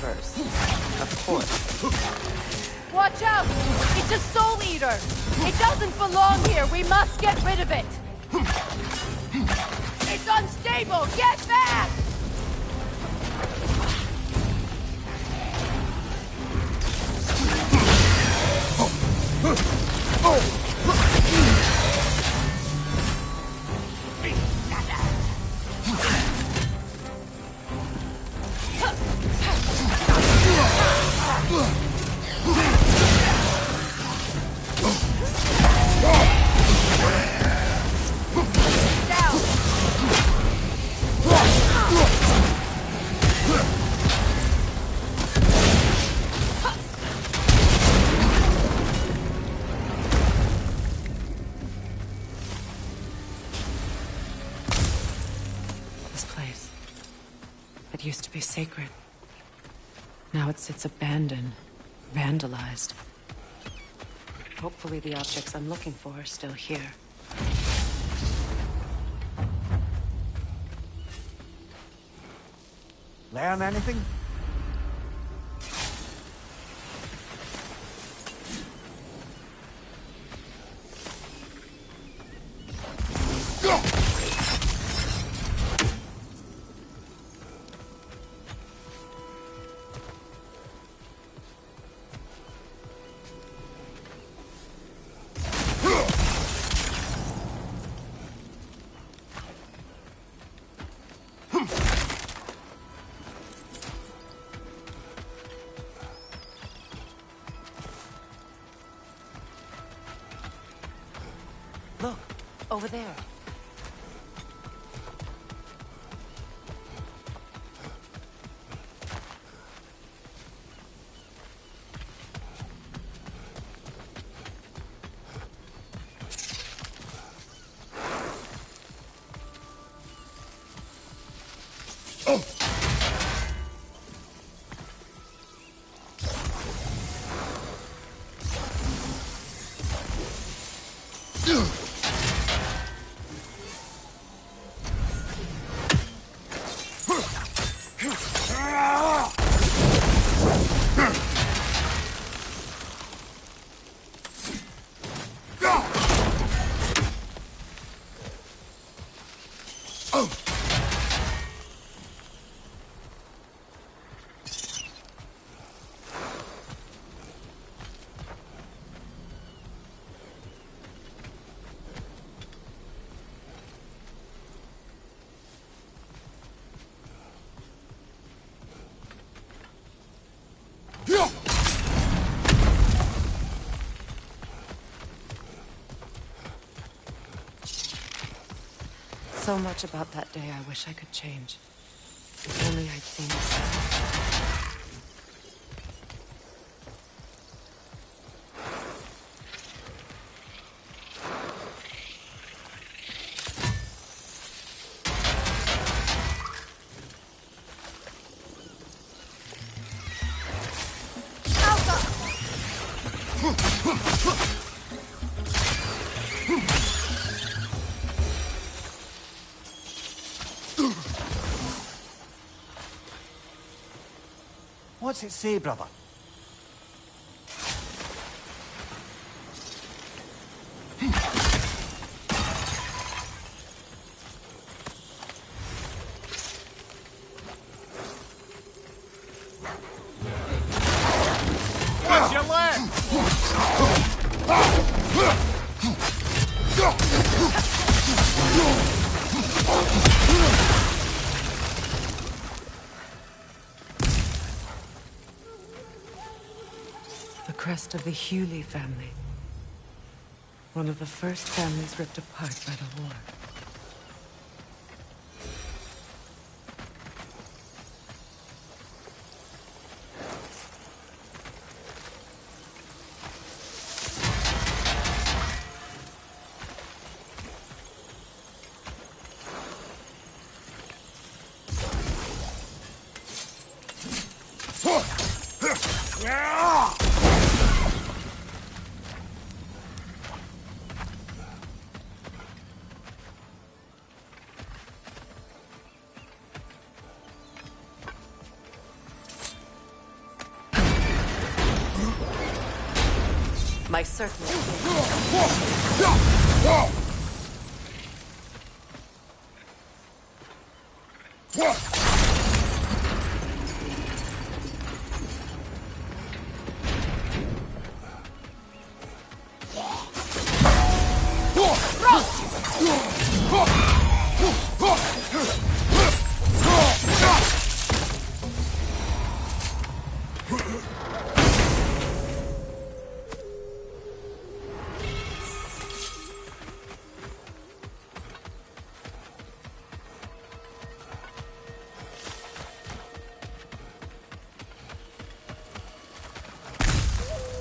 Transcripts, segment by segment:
first. Of course. Watch out! It's a soul eater! It doesn't belong here! We must get rid of it! It's unstable! Get back! Used to be sacred. Now it sits abandoned, vandalized. Hopefully the objects I'm looking for are still here. Learn anything? Look, over there. So much about that day I wish I could change. If only I'd seen this. What's it say, brother? Watch your leg! The crest of the Hewley family. One of the first families ripped apart by the war. certainly.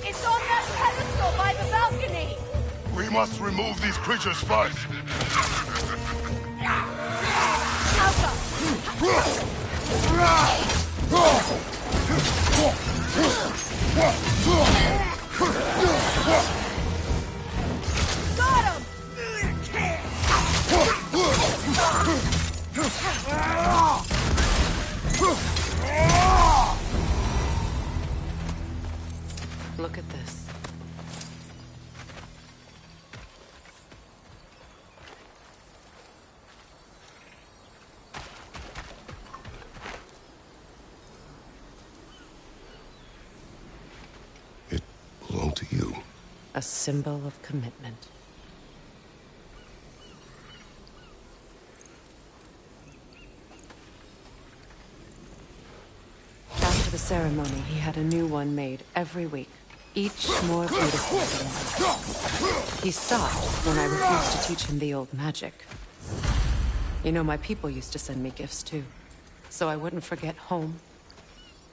It's on that pedestal by the balcony! We must remove these creatures first. Got him! Look at this. It belonged to you. A symbol of commitment. After the ceremony, he had a new one made every week, each more beautiful than the other. He stopped when I refused to teach him the old magic. You know, my people used to send me gifts too, so I wouldn't forget home.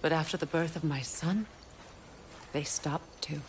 But after the birth of my son, they stopped too.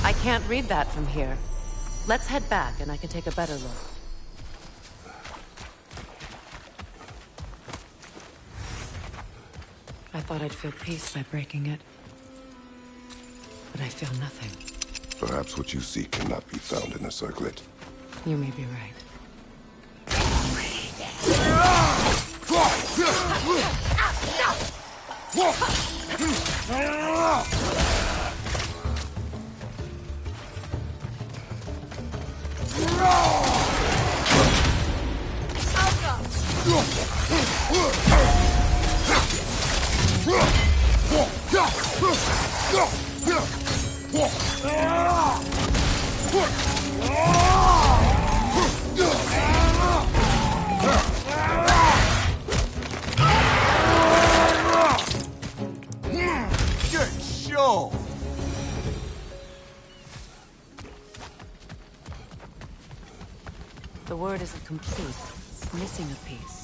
I can't read that from here. Let's head back and I can take a better look. I thought I'd feel peace by breaking it. But I feel nothing. Perhaps what you seek cannot be found in a circlet. You may be right. Good show! The word isn't complete. It's missing a piece.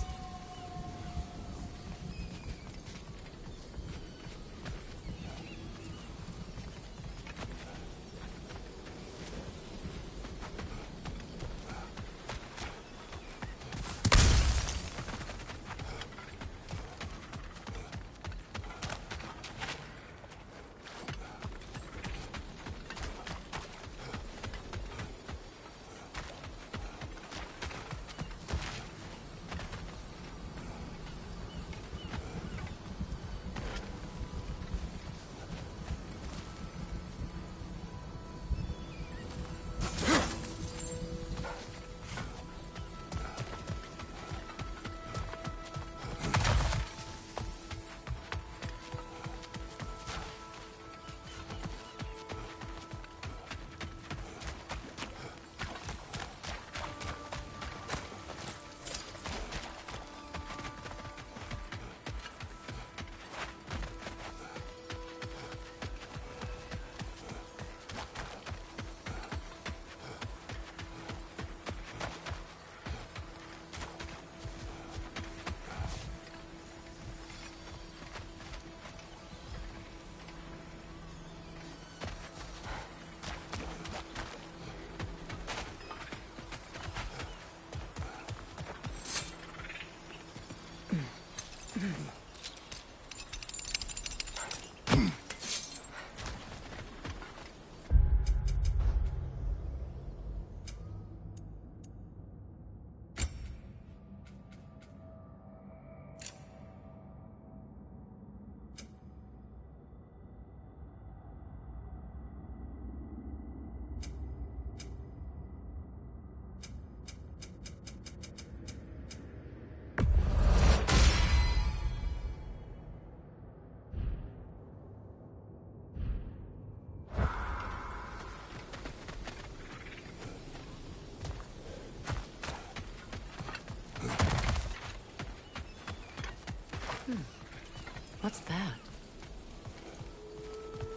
What's that?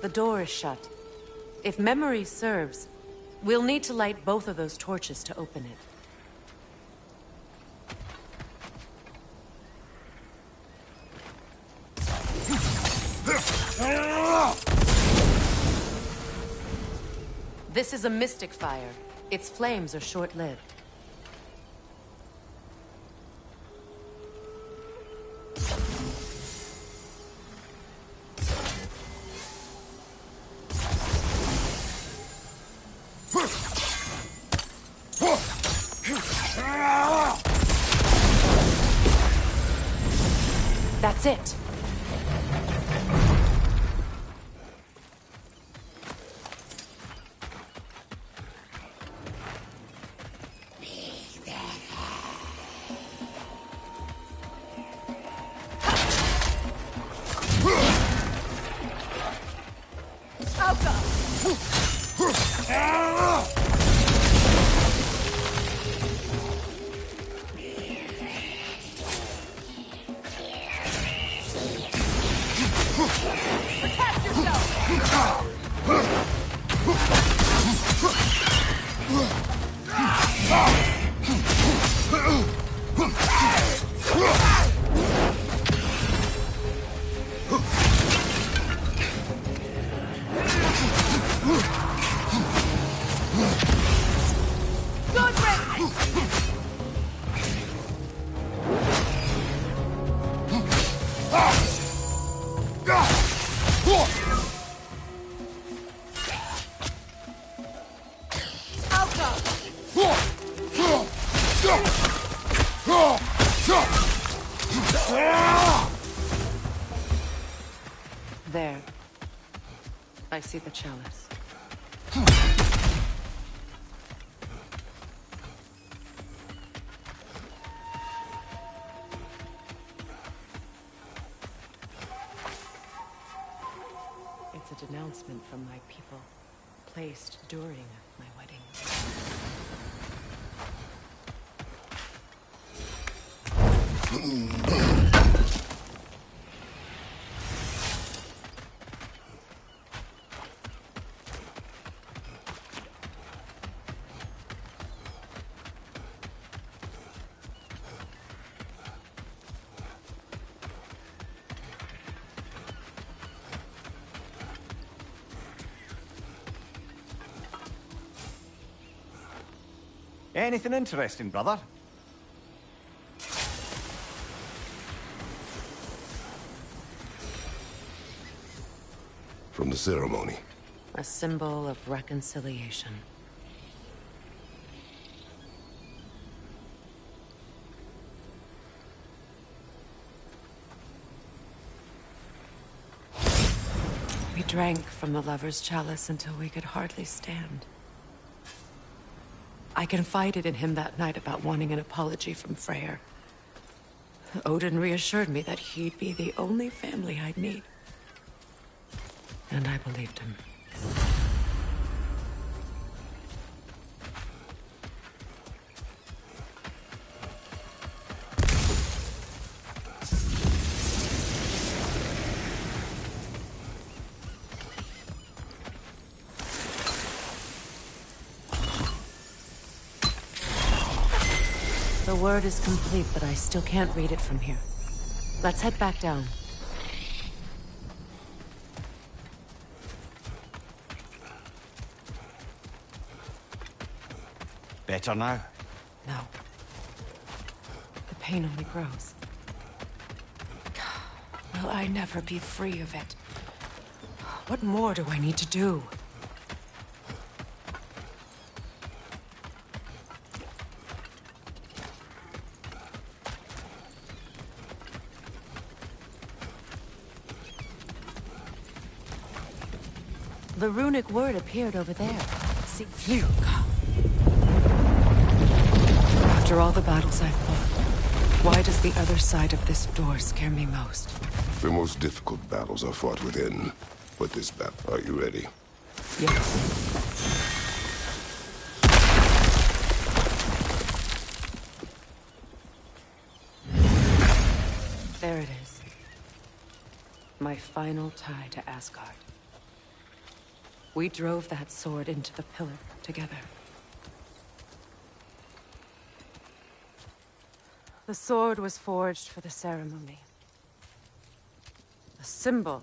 The door is shut. If memory serves, we'll need to light both of those torches to open it. This is a mystic fire. Its flames are short-lived. That's it. There. I see the chalice. It's a denouncement from my people, placed during my wedding. Anything interesting, brother? From the ceremony. A symbol of reconciliation. We drank from the lover's chalice until we could hardly stand. I confided in him that night about wanting an apology from Freyr. Odin reassured me that he'd be the only family I'd need. And I believed him. The word is complete, but I still can't read it from here. Let's head back down. Better now? No. The pain only grows. Will I never be free of it? What more do I need to do? The runic word appeared over there. See, you. After all the battles I've fought, why does the other side of this door scare me most? The most difficult battles are fought within. But this battle, are you ready? Yes. There it is. My final tie to Asgard. We drove that sword into the pillar together. The sword was forged for the ceremony. A symbol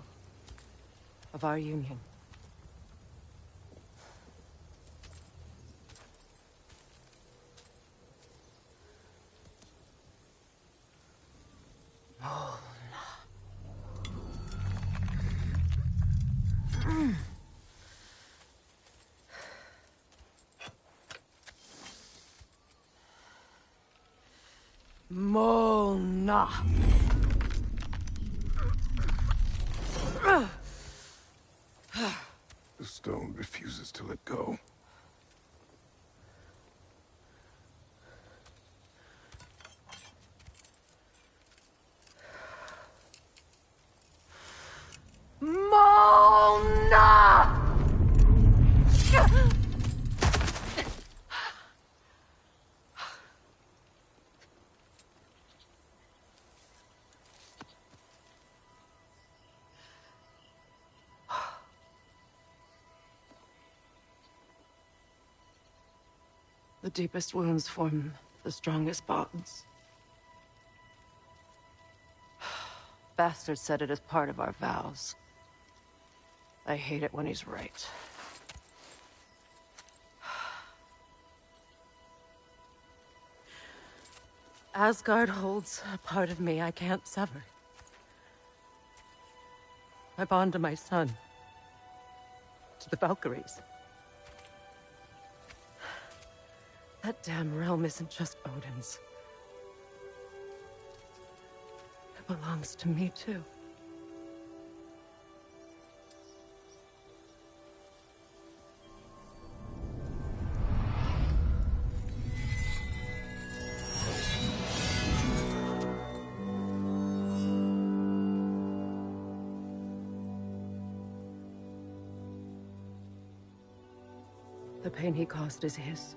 of our union. Mona. The stone refuses to let go. Mona! The deepest wounds form the strongest bonds. Bastard said it as part of our vows. I hate it when he's right. Asgard holds a part of me I can't sever. I bond to my son. To the Valkyries. That damn realm isn't just Odin's. It belongs to me, too. The pain he caused is his.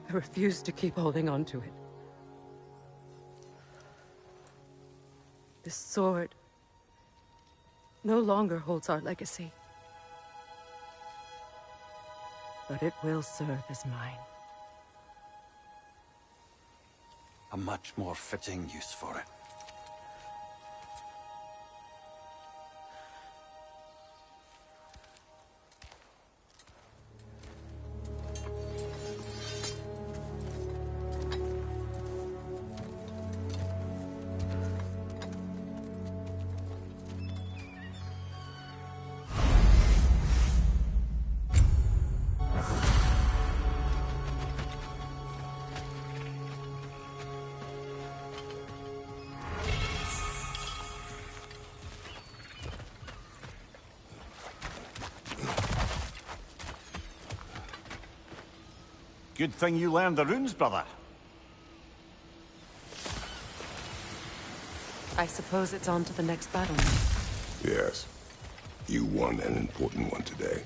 I refuse to keep holding on to it. This sword no longer holds our legacy. But it will serve as mine. A much more fitting use for it. Good thing you learned the runes, brother. I suppose it's on to the next battle. Yes. You won an important one today.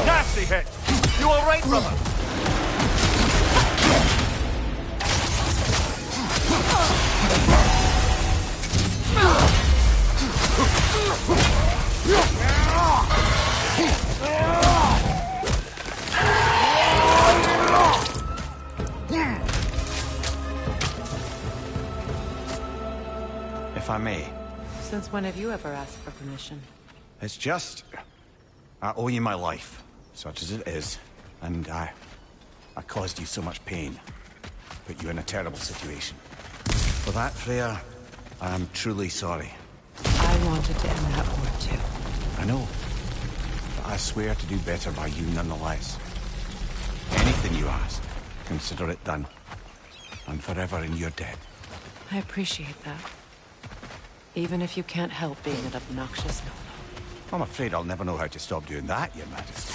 Nasty hit! You all right, brother? If I may. Since when have you ever asked for permission? It's just... I owe you my life, such as it is. And I caused you so much pain. Put you in a terrible situation. For that, Freya, I am truly sorry. I wanted to end that war too. I know. But I swear to do better by you nonetheless. Anything you ask, consider it done. I'm forever in your debt. I appreciate that. Even if you can't help being an obnoxious no-no. I'm afraid I'll never know how to stop doing that, Your Majesty.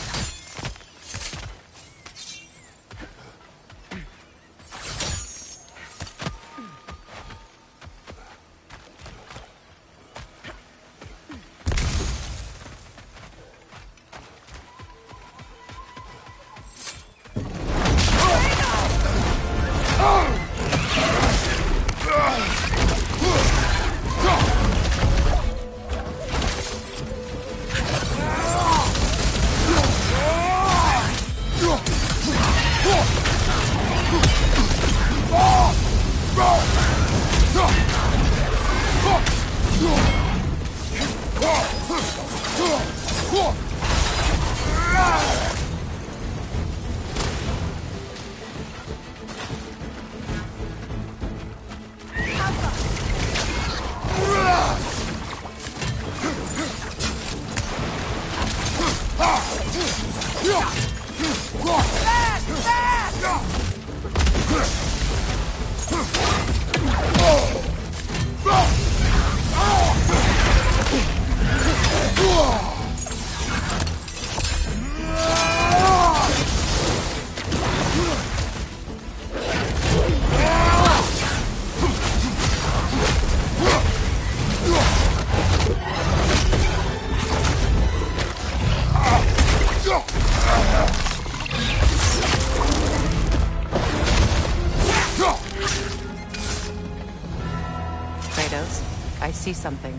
Kratos, I see something.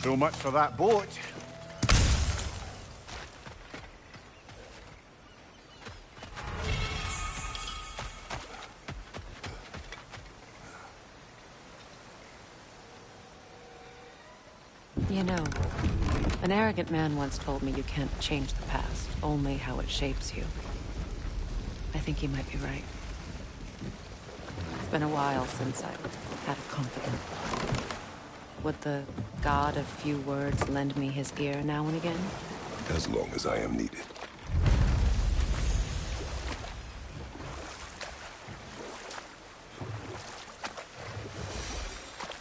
So much for that boat. You know, an arrogant man once told me you can't change the past, only how it shapes you. I think he might be right. It's been a while since I've had a confidant. Would the god of few words lend me his ear now and again? As long as I am needed.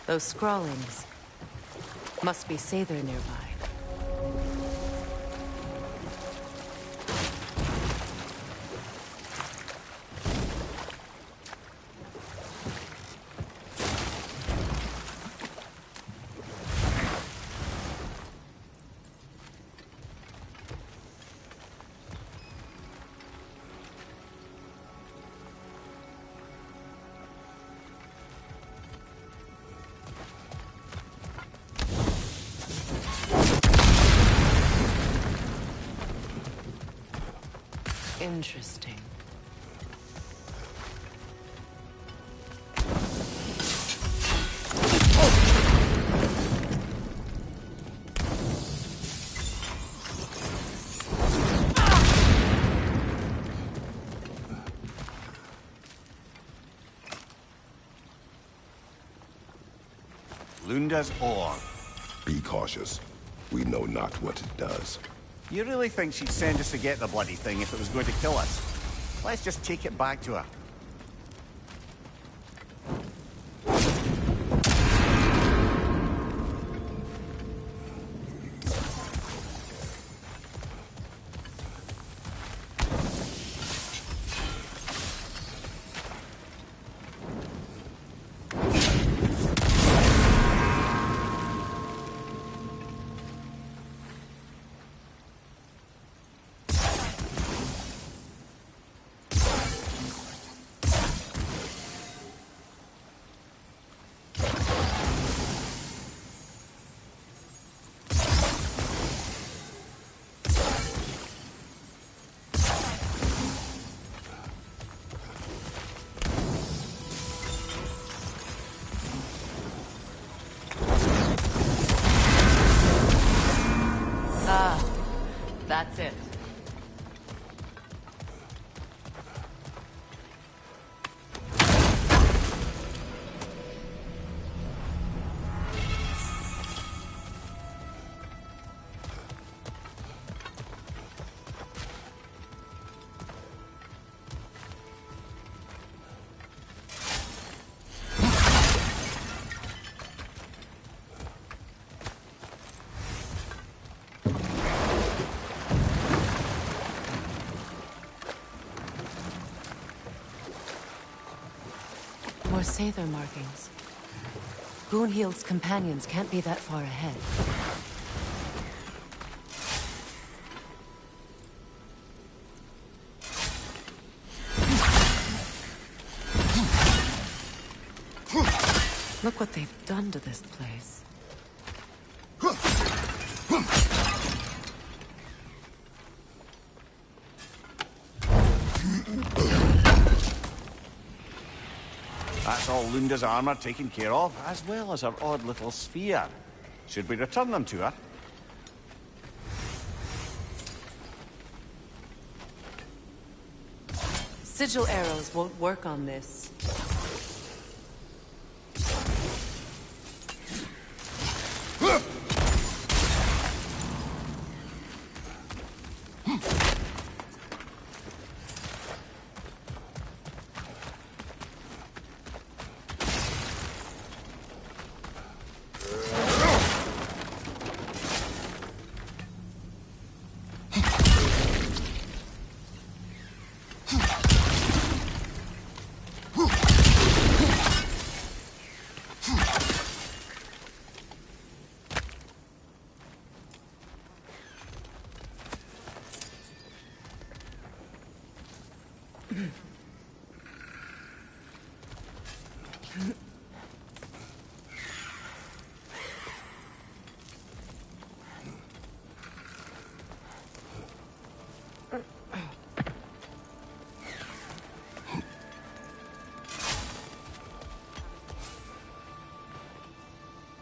Those scrawlings must be Sather nearby. Interesting. Lunda's ore. Be cautious. We know not what it does. You really think she'd send us to get the bloody thing if it was going to kill us? Let's just take it back to her. That's it. More Sather markings. Gunhild's companions can't be that far ahead. Look what they've done to this place. That's all Lunda's armor taken care of, as well as her odd little sphere. Should we return them to her? Sigil arrows won't work on this.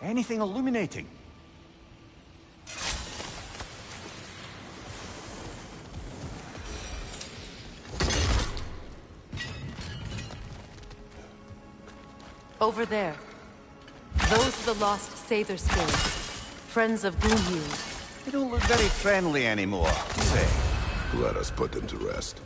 Anything illuminating? Over there. Those are the lost Sather spirits. Friends of Gunhild. They don't look very friendly anymore, do they? Let us put them to rest.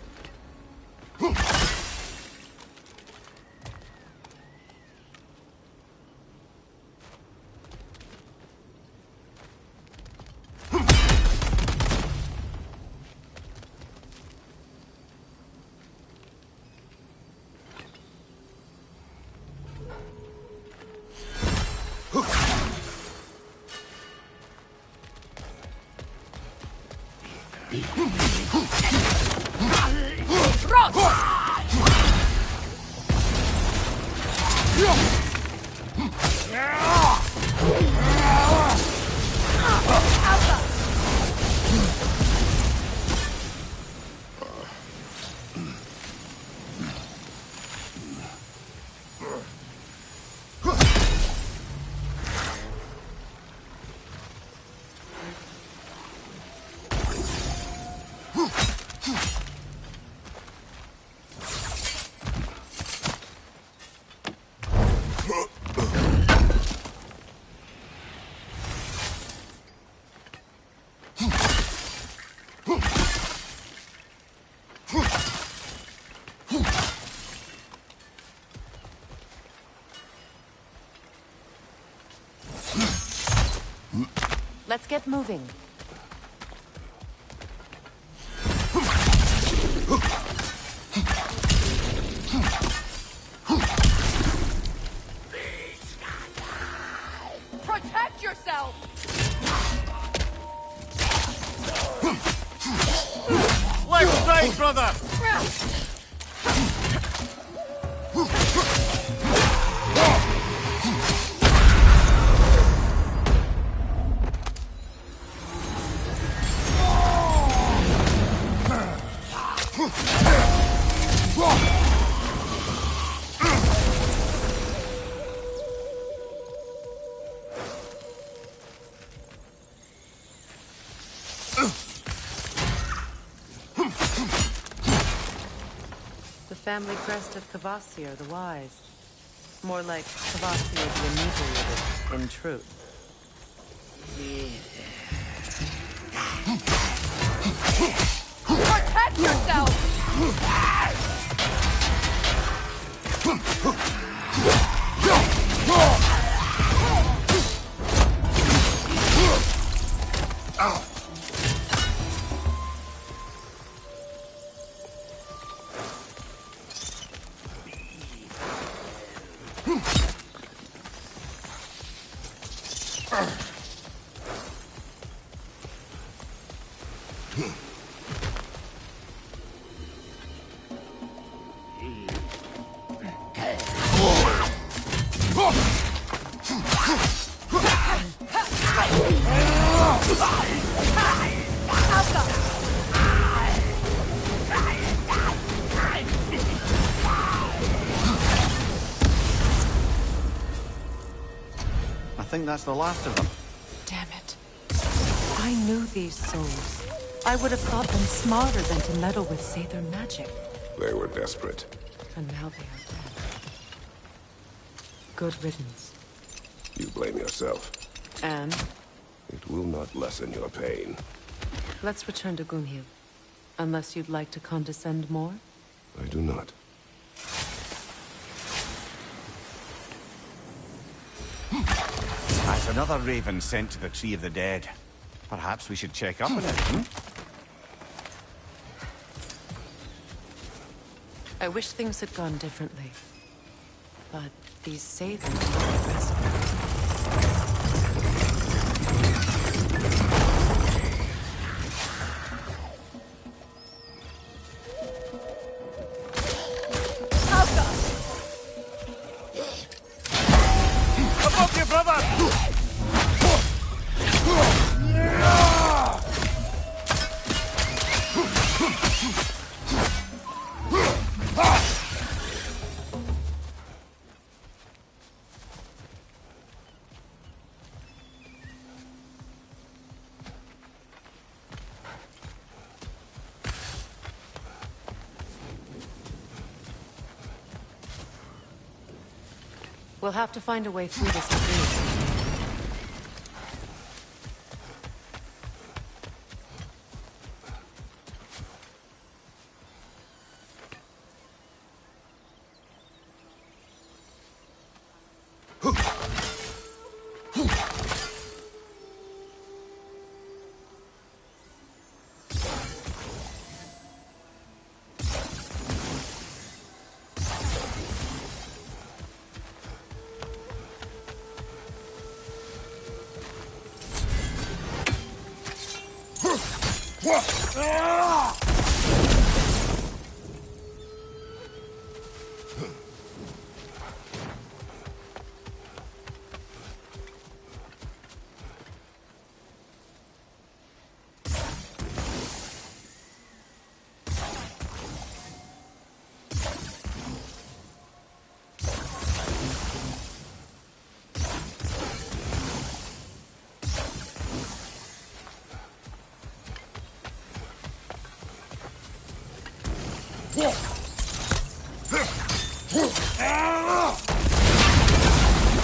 Let's get moving. Protect yourself! Left side, brother! The family crest of Kvasir the Wise. More like Kvasir the Inebriated, in truth. Protect yourself! I think that's the last of them. Damn it. I knew these souls. I would have thought them smarter than to meddle with Sather magic. They were desperate. And now they are dead. Good riddance. You blame yourself. And It will not lessen your pain. let's return to Gunhild. Unless you'd like to condescend more? I do not. That's another raven sent to the Tree of the Dead. Perhaps we should check up on it, hmm? I wish things had gone differently. But these Sathers are desperate. Above you, brother! We'll have to find a way through this debris.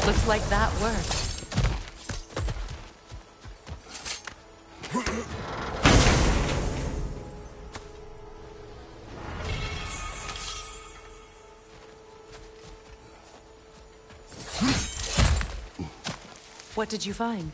Looks like that worked. What did you find?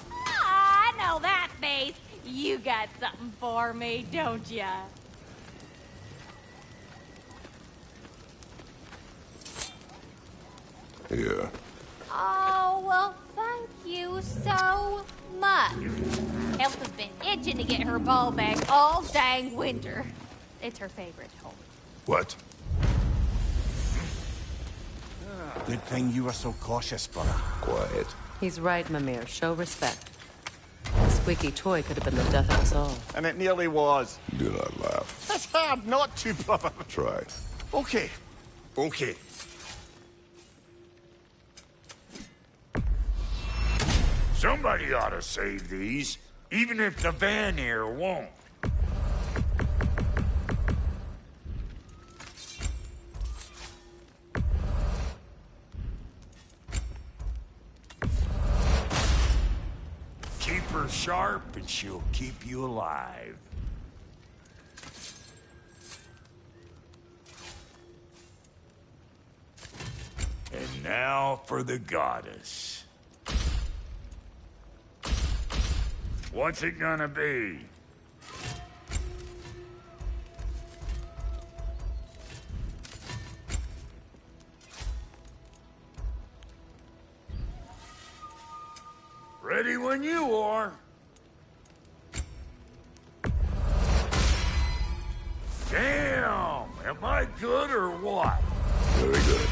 I know that face. You got something for me, don't ya? Yeah. Oh, well, thank you so much. Elsa's been itching to get her ball back all dang winter. It's her favorite home. What? Good thing you were so cautious, brother. Quiet. He's right, Mimir. Show respect. A squeaky toy could have been the death of us all. And it nearly was. Do not laugh. That's hard not to, brother. Try. Okay. Okay. Somebody ought to save these, even if the Vanir won't. Keep her sharp and she'll keep you alive. And now for the goddess. What's it gonna be? Ready when you are. Damn! Am I good or what? Very good.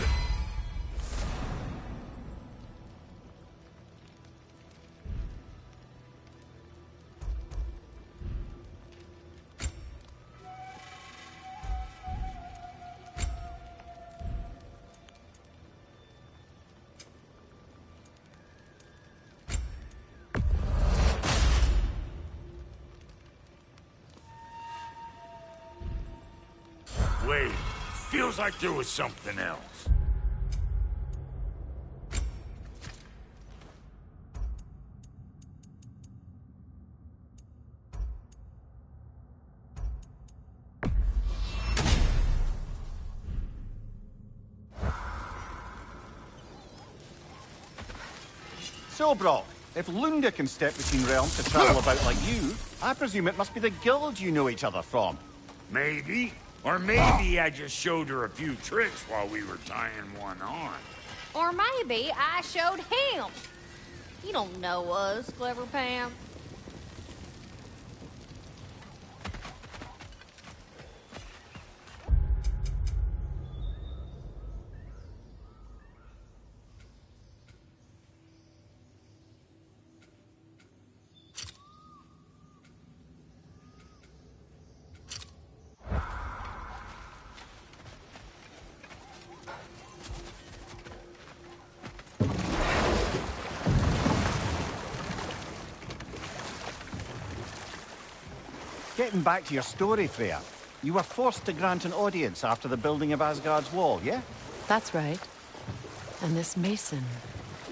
Wait, feels like there was something else. So, Brock, if Lunda can step between realms to travel about like you, I presume it must be the guild you know each other from. Maybe. Or maybe I just showed her a few tricks while we were tying one on. Or maybe I showed him. You don't know us, Clever Pants. Getting back to your story, Freya. You were forced to grant an audience after the building of Asgard's wall, yeah? That's right. And this mason,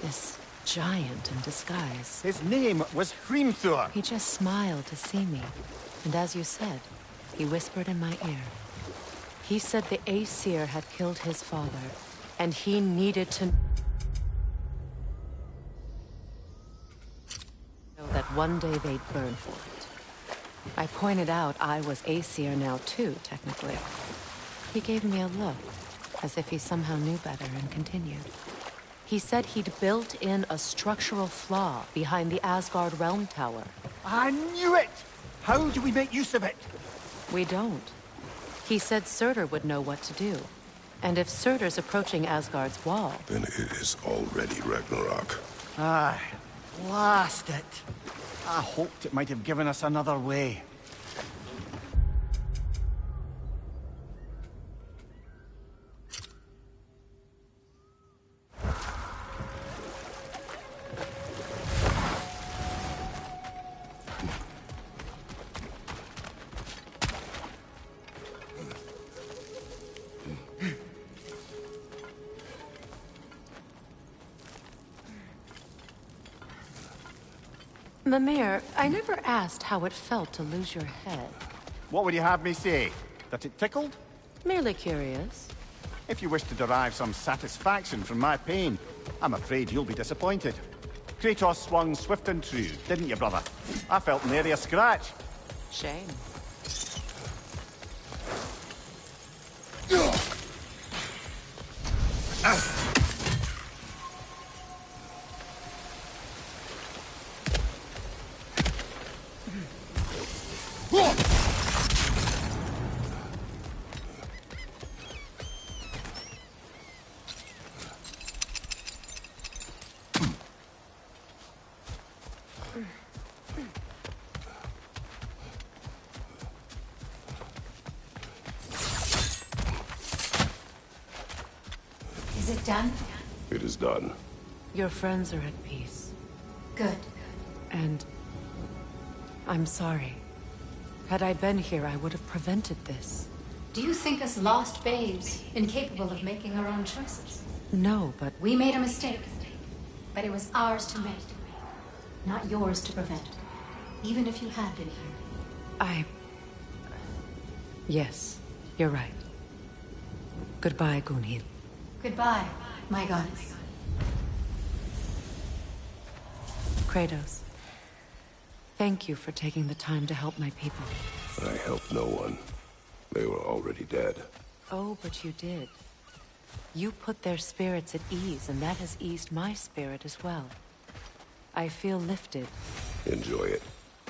this giant in disguise, His name was Hrimthur. he just smiled to see me. And as you said, he whispered in my ear. He said the Aesir had killed his father, and he needed to know that one day they'd burn for it. I pointed out I was Aesir now too, technically. He gave me a look, as if he somehow knew better, and continued. He said he'd built in a structural flaw behind the Asgard Realm Tower. I knew it! How do we make use of it? We don't. He said Surtur would know what to do. And if Surtur's approaching Asgard's wall... Then it is already Ragnarok. Aye, blast it. I hoped it might have given us another way. Mimir, I never asked how it felt to lose your head. What would you have me say? That it tickled? Merely curious. If you wish to derive some satisfaction from my pain, I'm afraid you'll be disappointed. Kratos swung swift and true, didn't you, brother? I felt nary a scratch. Shame. Is it done? It is done. Your friends are at peace. Good. And... I'm sorry. Had I been here, I would have prevented this. Do you think us lost babes, incapable of making our own choices? No, but... We made a mistake, but it was ours to make, not yours to prevent. Even if you had been here. Yes, you're right. Goodbye, Gunhild. Goodbye, my goddess. Kratos. Thank you for taking the time to help my people. I helped no one. They were already dead. Oh, but you did. You put their spirits at ease, and that has eased my spirit as well. I feel lifted. Enjoy it.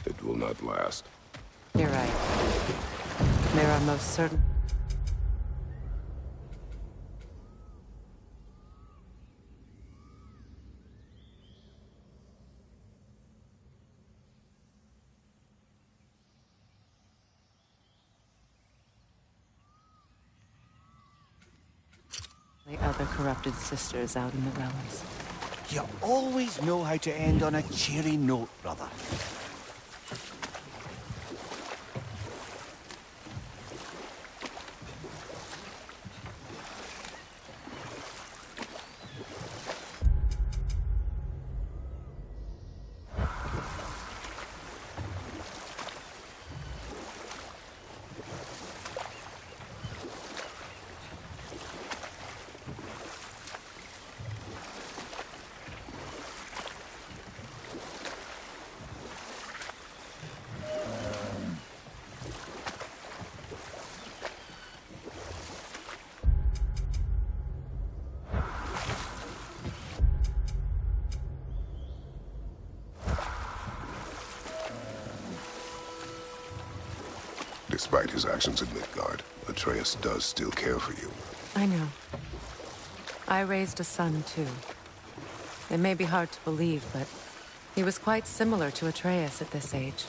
It will not last. You're right. There are most certain... the other corrupted sisters out in the realms. You always know how to end on a cheery note, brother. Despite his actions in Midgard, Atreus does still care for you. I know. I raised a son, too. It may be hard to believe, but he was quite similar to Atreus at this age.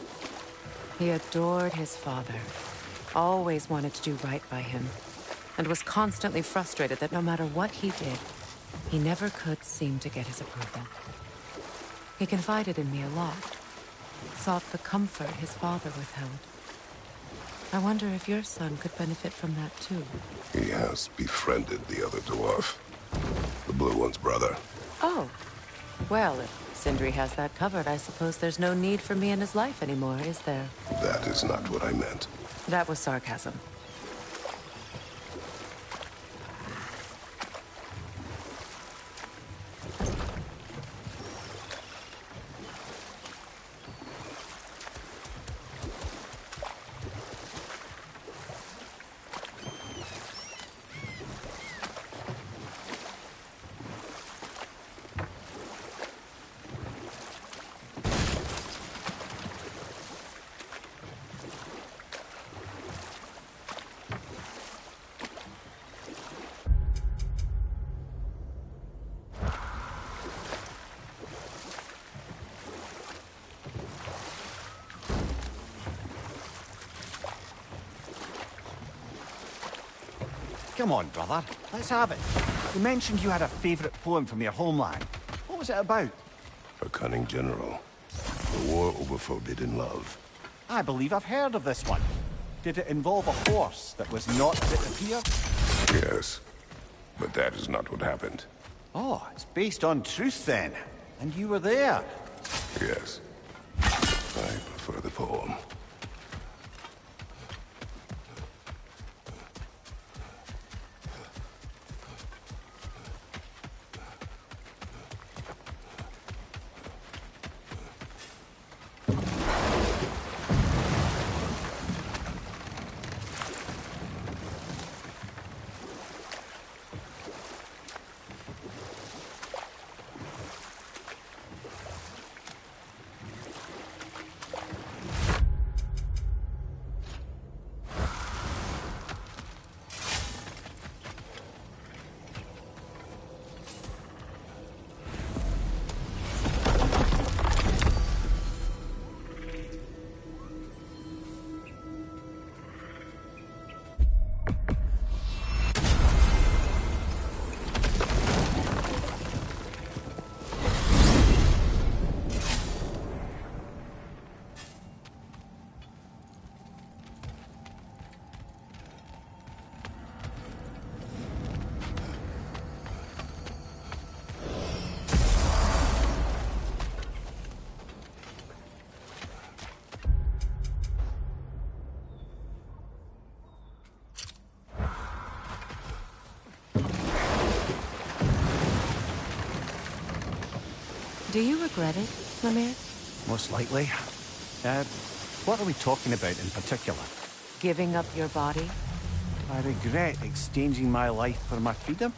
He adored his father, always wanted to do right by him, and was constantly frustrated that no matter what he did, he never could seem to get his approval. He confided in me a lot, sought the comfort his father withheld. I wonder if your son could benefit from that too. He has befriended the other dwarf. The blue one's brother. Oh. Well, if Sindri has that covered, I suppose there's no need for me in his life anymore, is there? That is not what I meant. That was sarcasm. Come on, brother. Let's have it. You mentioned you had a favorite poem from your homeland. What was it about? A cunning general. The war over forbidden love. I believe I've heard of this one. Did it involve a horse that was not as it appeared? Yes. But that is not what happened. Oh, it's based on truth then. And you were there. Yes. I prefer the poem. Do you regret it, Lemire? Most likely. What are we talking about in particular? Giving up your body? I regret exchanging my life for my freedom?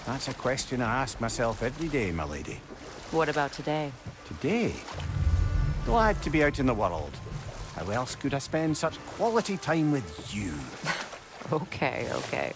That's a question I ask myself every day, my lady. What about today? Today? Glad to be out in the world. How else could I spend such quality time with you? Okay, okay.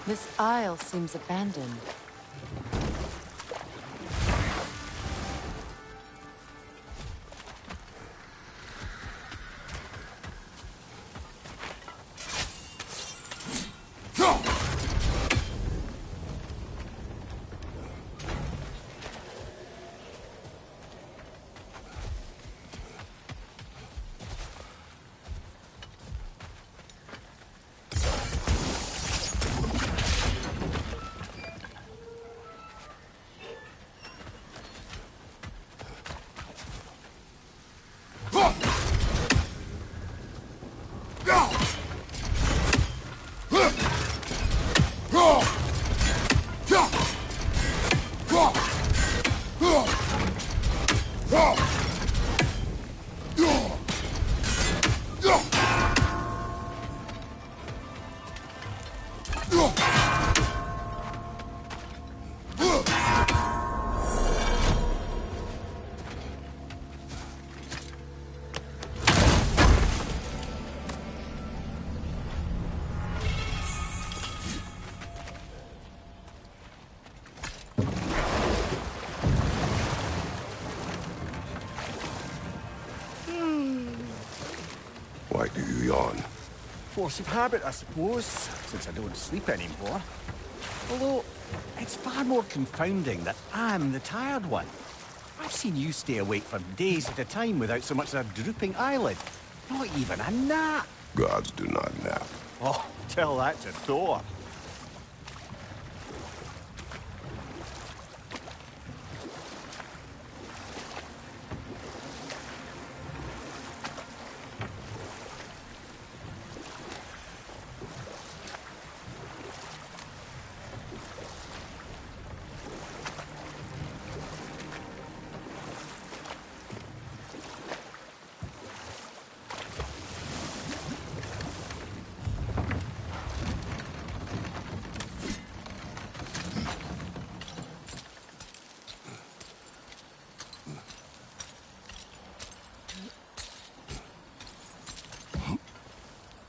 This isle seems abandoned. You yawn. Force of habit, I suppose, since I don't sleep anymore. Although, it's far more confounding that I'm the tired one. I've seen you stay awake for days at a time without so much as a drooping eyelid. Not even a nap. Gods do not nap. Oh, tell that to Thor.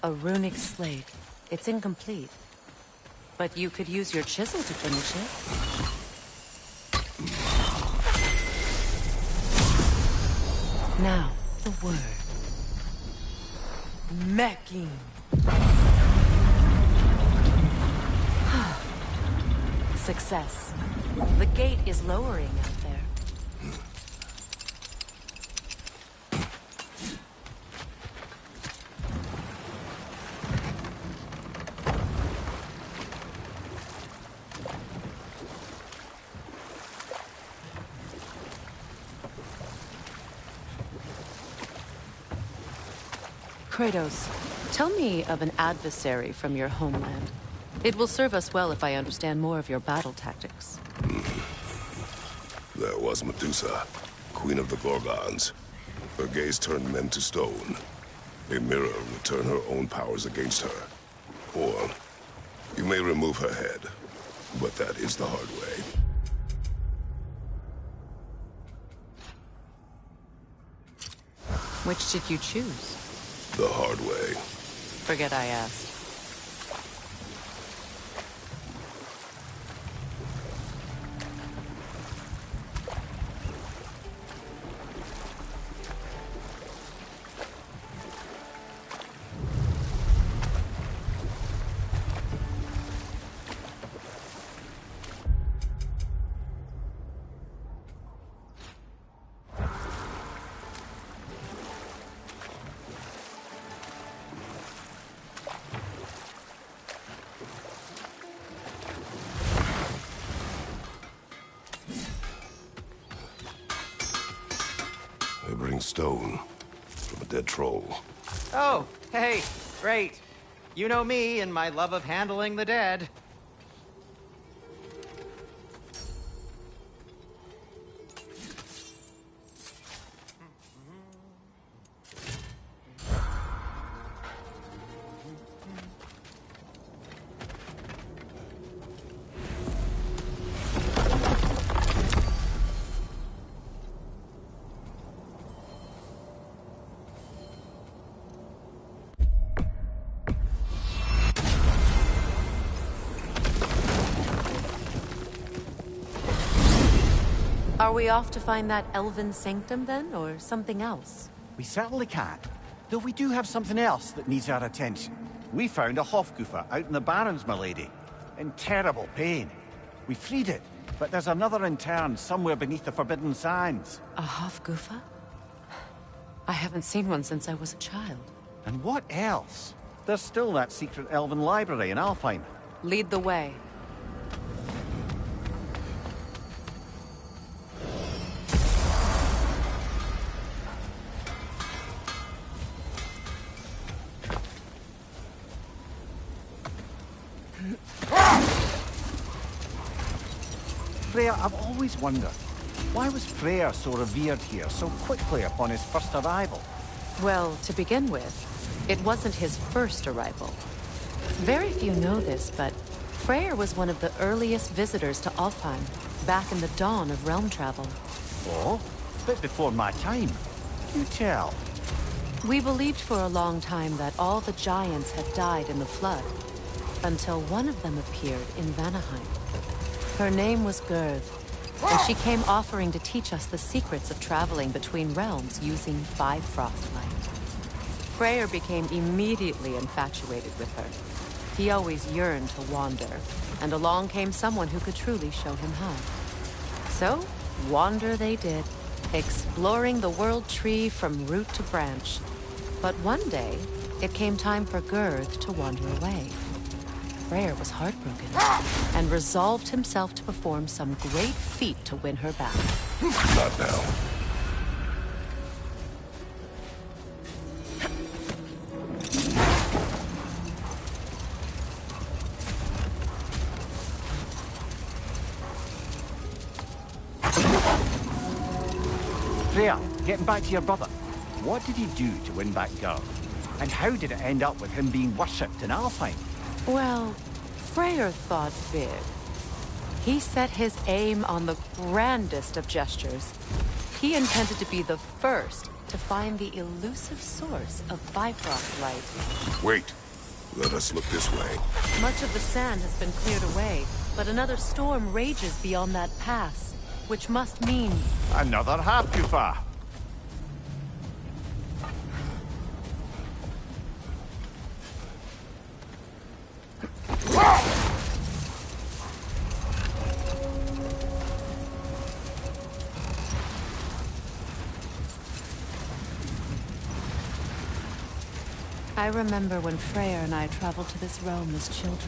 A runic slate. It's incomplete. But you could use your chisel to finish it. Now, the word. Mecking. Success. The gate is lowering out there. Kratos, tell me of an adversary from your homeland. It will serve us well if I understand more of your battle tactics. There was Medusa, queen of the Gorgons. Her gaze turned men to stone. A mirror would turn her own powers against her. Or, you may remove her head, but that is the hard way. Which did you choose? The hard way. Forget I asked. They bring stone from a dead troll. Oh, hey, great. You know me and my love of handling the dead. Are we off to find that elven sanctum then, or something else? We certainly can. Though we do have something else that needs our attention. We found a Hofgufa out in the Barrens, my lady. In terrible pain. We freed it, but there's another intern somewhere beneath the Forbidden Sands. A Hofgufa? I haven't seen one since I was a child. And what else? There's still that secret elven library in Alfheim. Lead the way. Freya, I've always wondered, why was Freya so revered here so quickly upon his first arrival? Well, to begin with, it wasn't his first arrival. Very few know this, but Freyr was one of the earliest visitors to Alfheim, back in the dawn of realm travel. Oh? A bit before my time. You tell. We believed for a long time that all the giants had died in the flood, until one of them appeared in Vanaheim. Her name was Gerd, and she came offering to teach us the secrets of traveling between realms using Bifrost light. Freyr became immediately infatuated with her. He always yearned to wander, and along came someone who could truly show him how. So, wander they did, exploring the world tree from root to branch. But one day, it came time for Girth to wander away. Freyr was heartbroken, and resolved himself to perform some great feat to win her back. Not now. Freya, getting back to your brother. What did he do to win back Girth? And how did it end up with him being worshipped in Alfheim? Well, Freyr thought big. He set his aim on the grandest of gestures. He intended to be the first to find the elusive source of Bifrost light. Wait. Let us look this way. Much of the sand has been cleared away, but another storm rages beyond that pass, which must mean... Another Hakufa. I remember when Freyr and I traveled to this realm as children.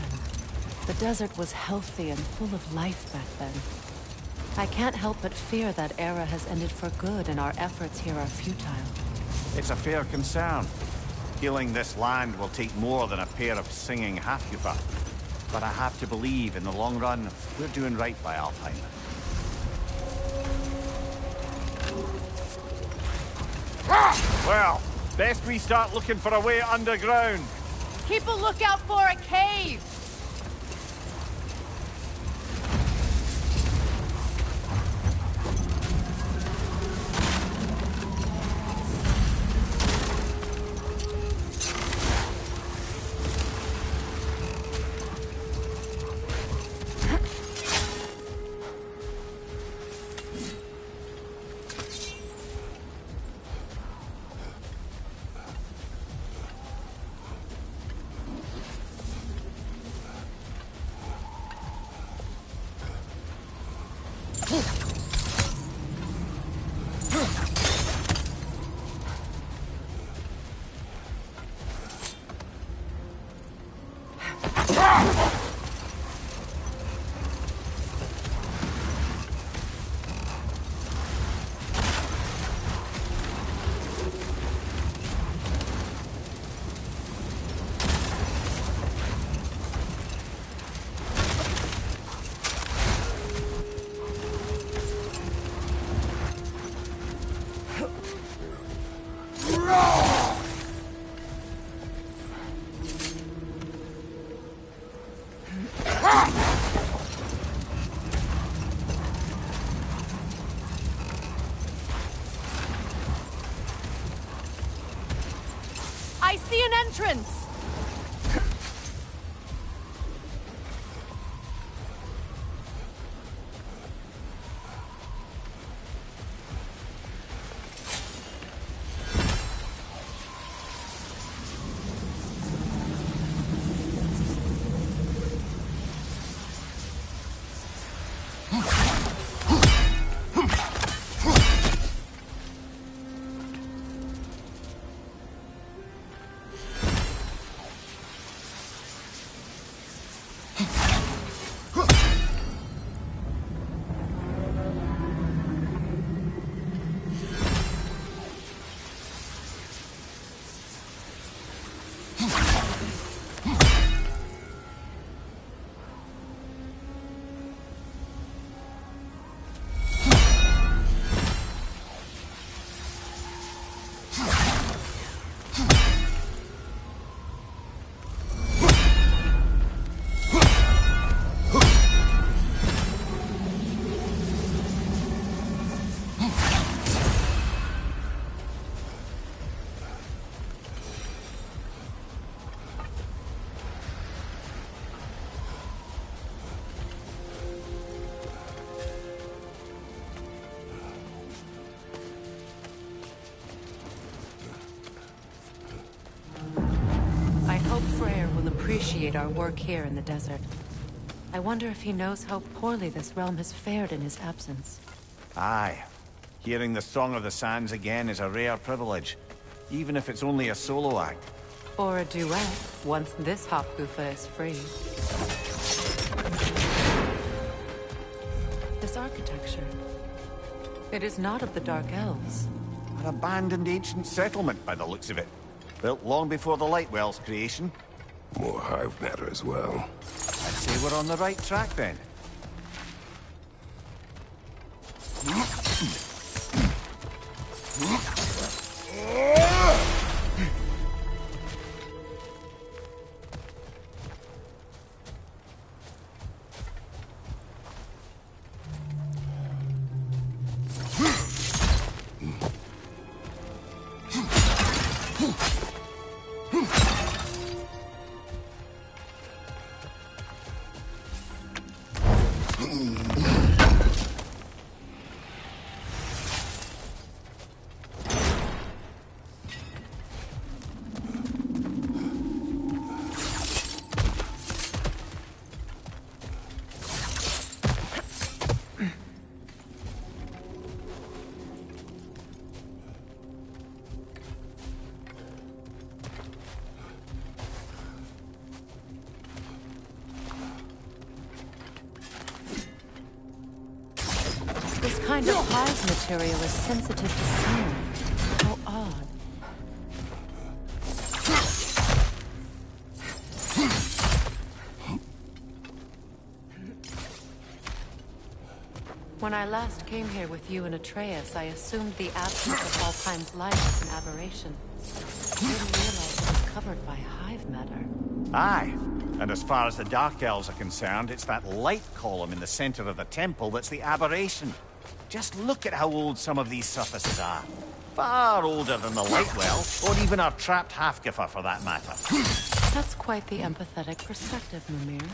The desert was healthy and full of life back then. I can't help but fear that era has ended for good and our efforts here are futile. It's a fair concern. Healing this land will take more than a pair of singing Hakufa. But I have to believe, in the long run, we're doing right by Alfheim. Well, best we start looking for a way underground. Keep a lookout for a cave! appreciate our work here in the desert. I wonder if he knows how poorly this realm has fared in his absence. Aye. Hearing the Song of the Sands again is a rare privilege, even if it's only a solo act. Or a duet, once this Hofgufa is free. This architecture. It is not of the Dark Elves. An abandoned ancient settlement, by the looks of it. Built long before the Lightwell's creation. More hive matter as well. I'd say we're on the right track, then. This kind of hive material is sensitive to sound. How odd. When I last came here with you and Atreus, I assumed the absence of Alpheim's light was an aberration. I didn't realize it was covered by hive matter. Aye. And as far as the Dark Elves are concerned, it's that light column in the center of the temple that's the aberration. Just look at how old some of these surfaces are. Far older than the Lightwell, or even our trapped Hafgifer for that matter. That's quite the empathetic perspective, Mimir.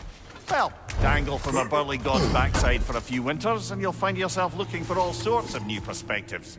Well, dangle from a burly god's backside for a few winters, and you'll find yourself looking for all sorts of new perspectives.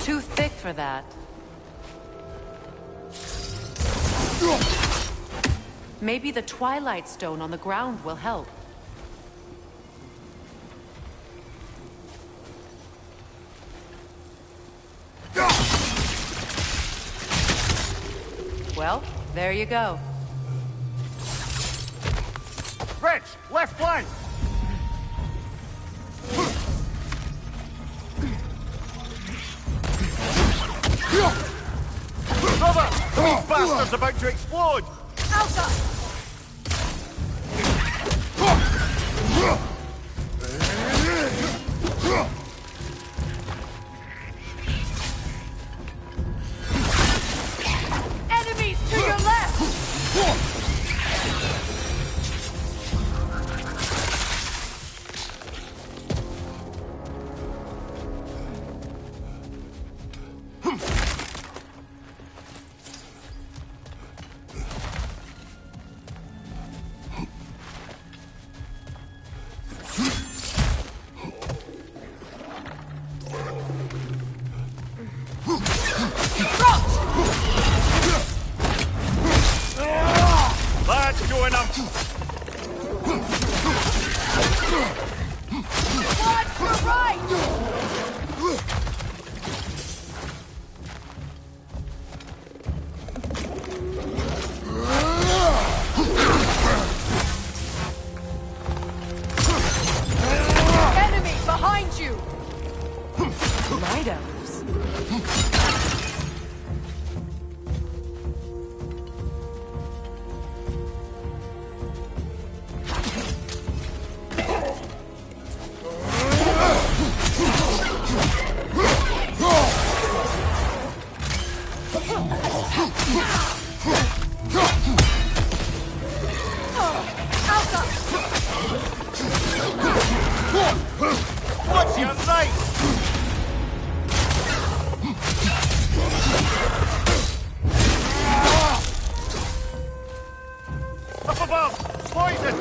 Too thick for that. Maybe the Twilight Stone on the ground will help. Well, there you go. Rich, left flank! Brother! These bastards about to explode! Enemies to your left! What's your right? Up above! Poison!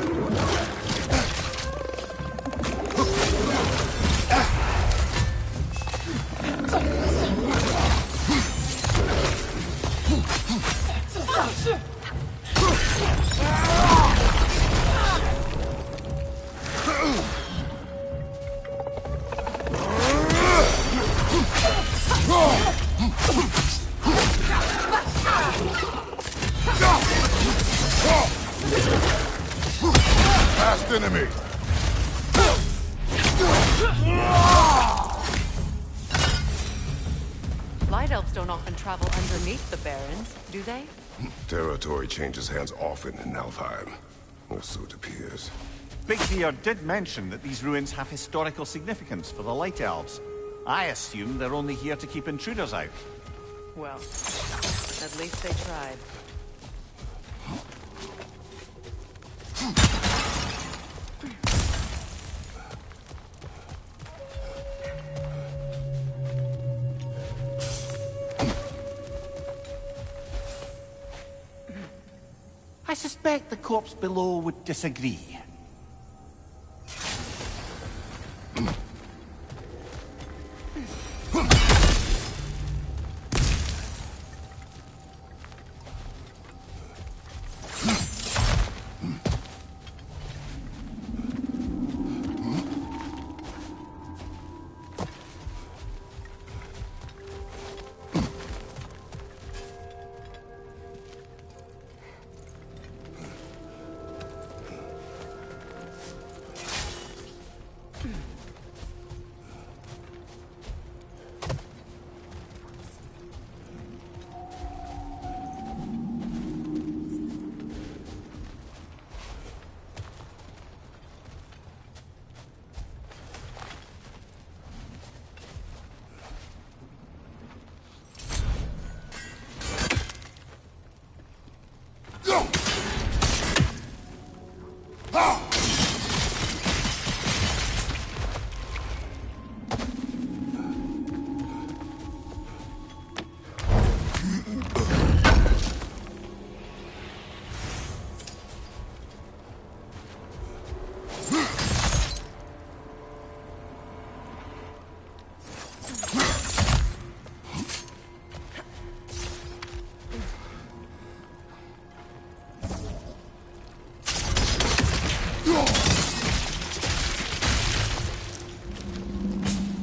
Past enemy! Light elves don't often travel underneath the barrens, do they? Territory changes hands often in Nalfheim. Or so it appears. Big Deer did mention that these ruins have historical significance for the Light Elves. I assume they're only here to keep intruders out. Well, at least they tried. I suspect the corpse below would disagree.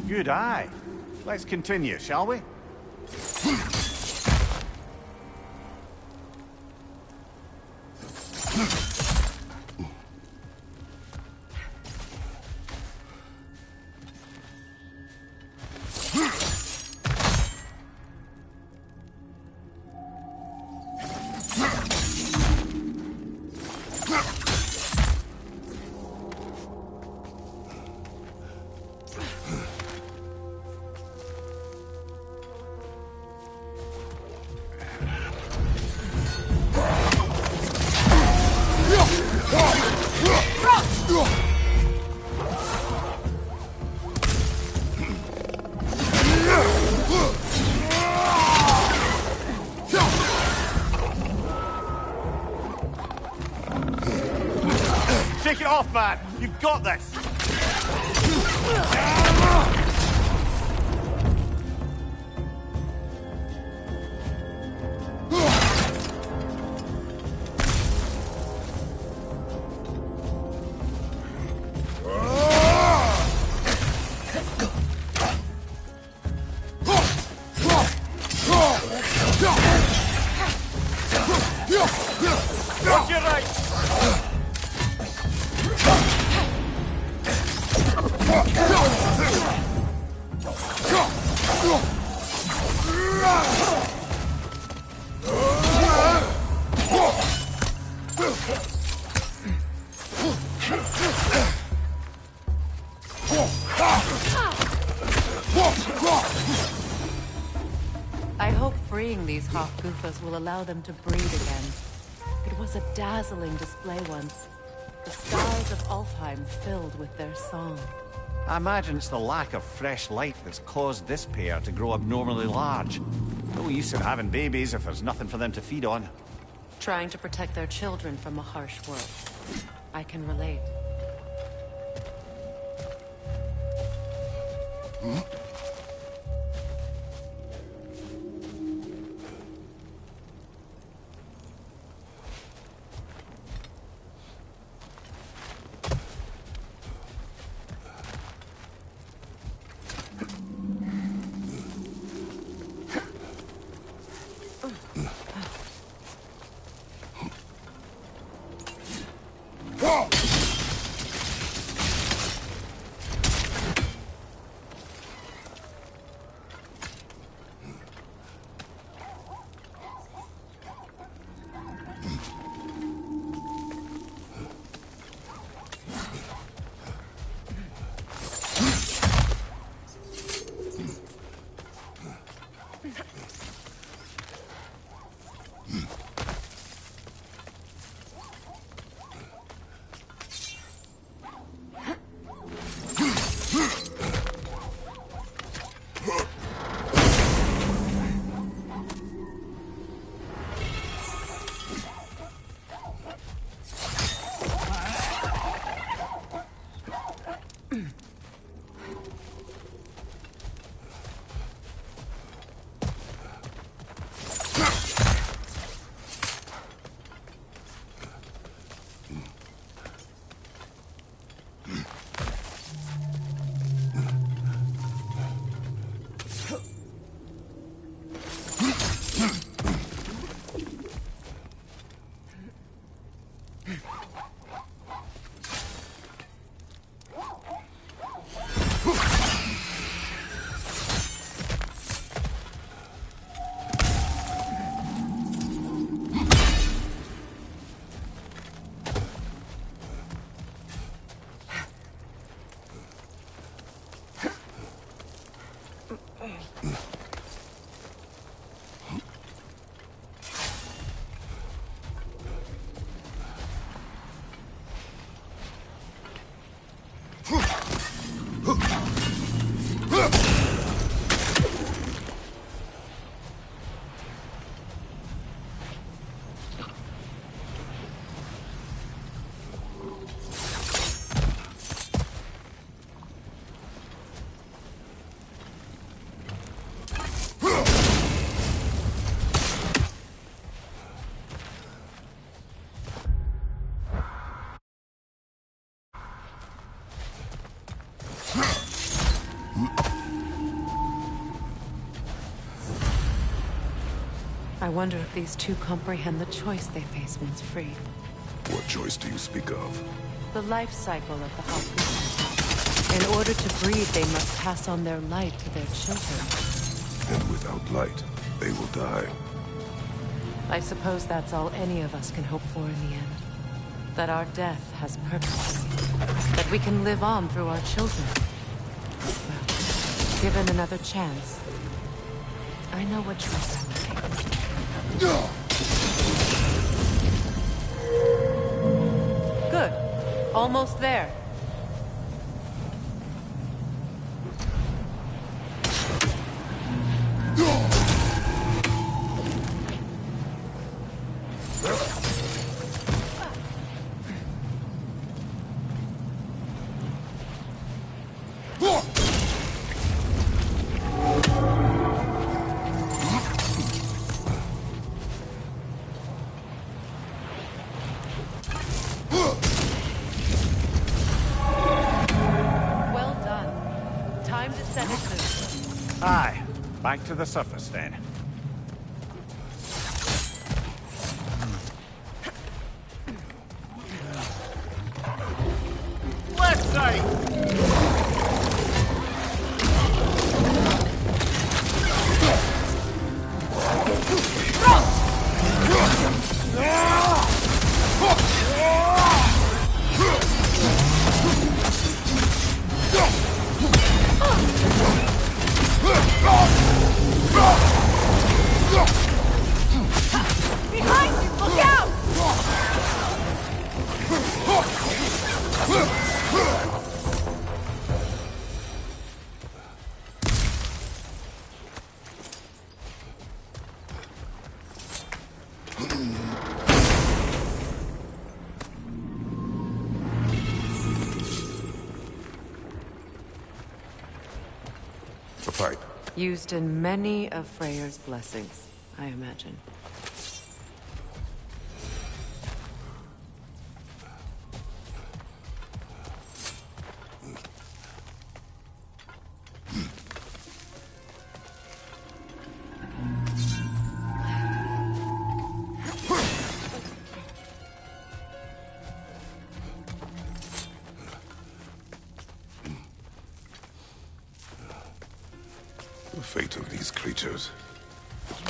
Good eye. Let's continue, shall we? Take it off, man! You've got this! Watch your right! I hope freeing these half-goofers will allow them to breed again. It was a dazzling display once. The skies of Alfheim filled with their song. I imagine it's the lack of fresh light that's caused this pair to grow abnormally large. No use in having babies if there's nothing for them to feed on. Trying to protect their children from a harsh world. I can relate. I wonder if these two comprehend the choice they face once freed. What choice do you speak of? The life cycle of the half-goofers. In order to breed, they must pass on their light to their children. And without light, they will die. I suppose that's all any of us can hope for in the end. That our death has purpose. That we can live on through our children. Well, given another chance, I know what choice I will make. Good. Almost there. Back to the surface, then. Left side! pipe. Used in many of Freyr's blessings, I imagine. The fate of these creatures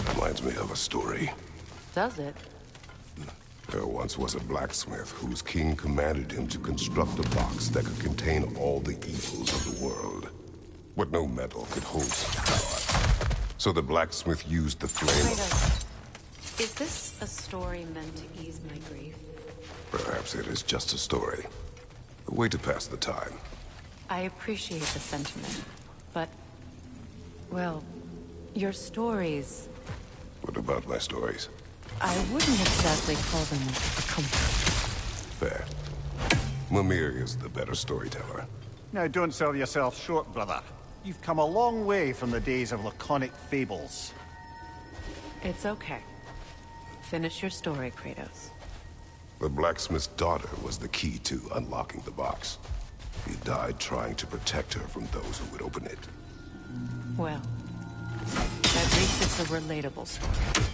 reminds me of a story. Does it? There once was a blacksmith whose king commanded him to construct a box that could contain all the evils of the world. But no metal could hold such power. So the blacksmith used the flame of... Is this a story meant to ease my grief? Perhaps it is just a story. A way to pass the time. I appreciate the sentiment, but... well, your stories... What about my stories? I wouldn't exactly call them a comfort. Fair. Mimir is the better storyteller. Now, don't sell yourself short, brother. You've come a long way from the days of laconic fables. It's okay. Finish your story, Kratos. The blacksmith's daughter was the key to unlocking the box. He died trying to protect her from those who would open it. Well, at least it's a relatable story.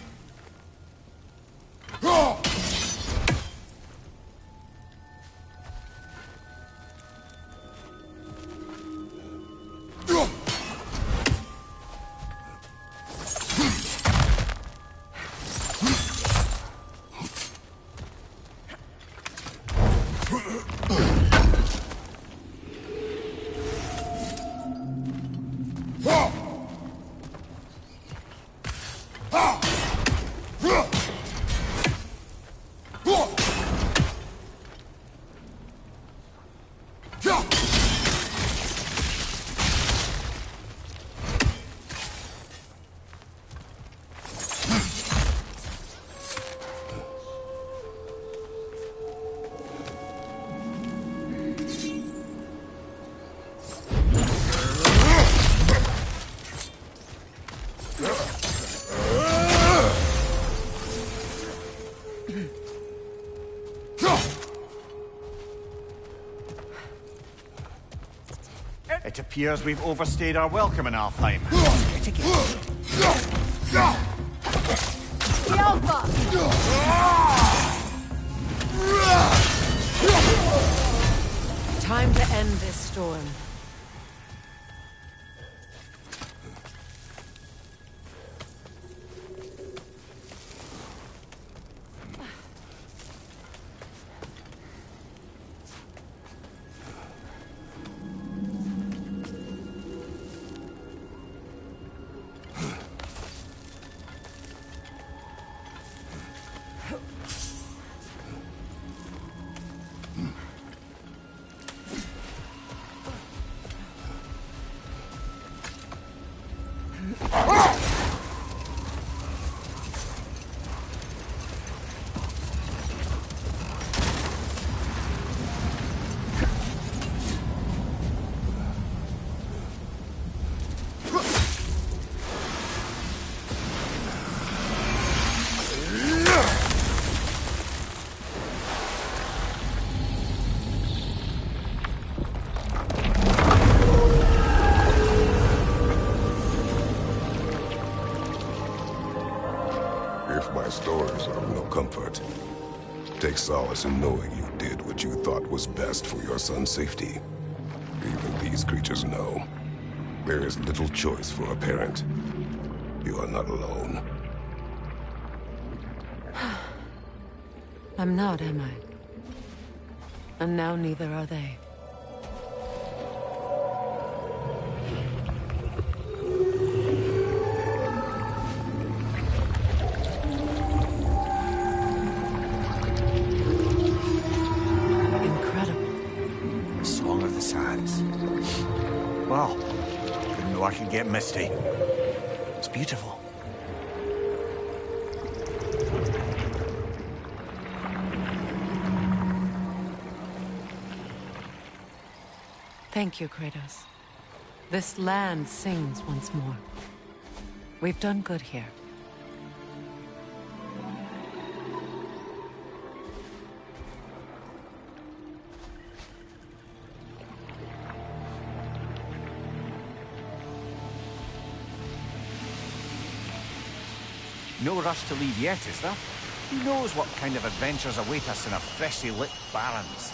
It appears we've overstayed our welcome in Alfheim. Time to end this storm. If my stories are of no comfort, take solace in knowing you did what you thought was best for your son's safety. Even these creatures know. There is little choice for a parent. You are not alone. I'm not, am I? And now neither are they. Wow. Didn't know I could get misty. It's beautiful. Thank you, Kratos. This land sings once more. We've done good here. No rush to leave yet, is there? Who knows what kind of adventures await us in our freshly lit barrens?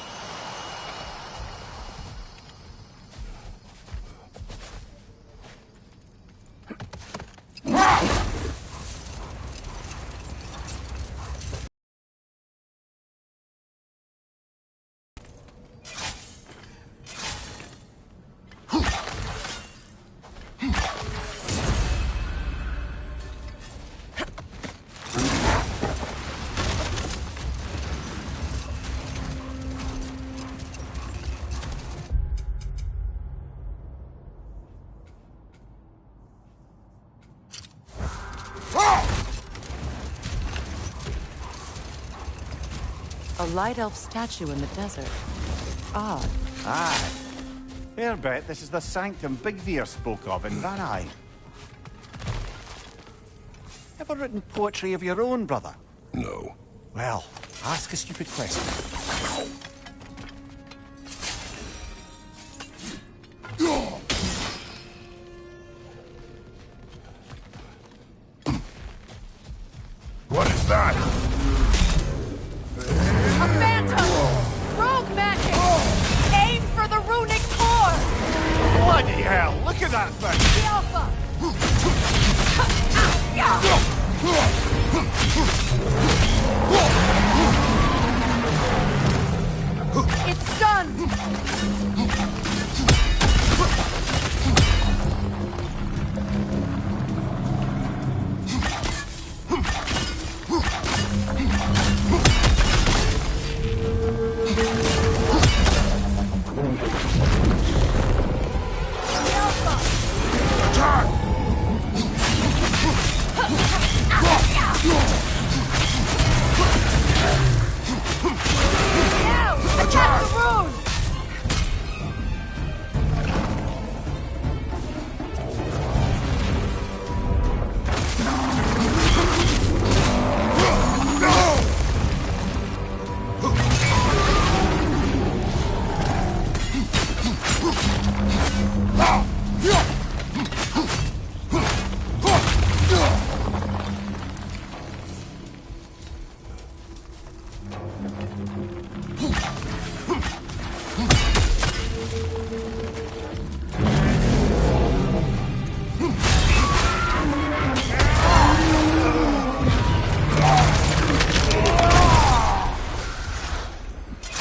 A light elf statue in the desert. Odd. Aye. Fair bet this is the sanctum Big Veer spoke of in Vanai. Ever written poetry of your own, brother? No. Well, ask a stupid question. What is that? A phantom! Rogue magic! Aim for the runic core! Bloody hell, look at that thing! The alpha! It's done! Attack the rune!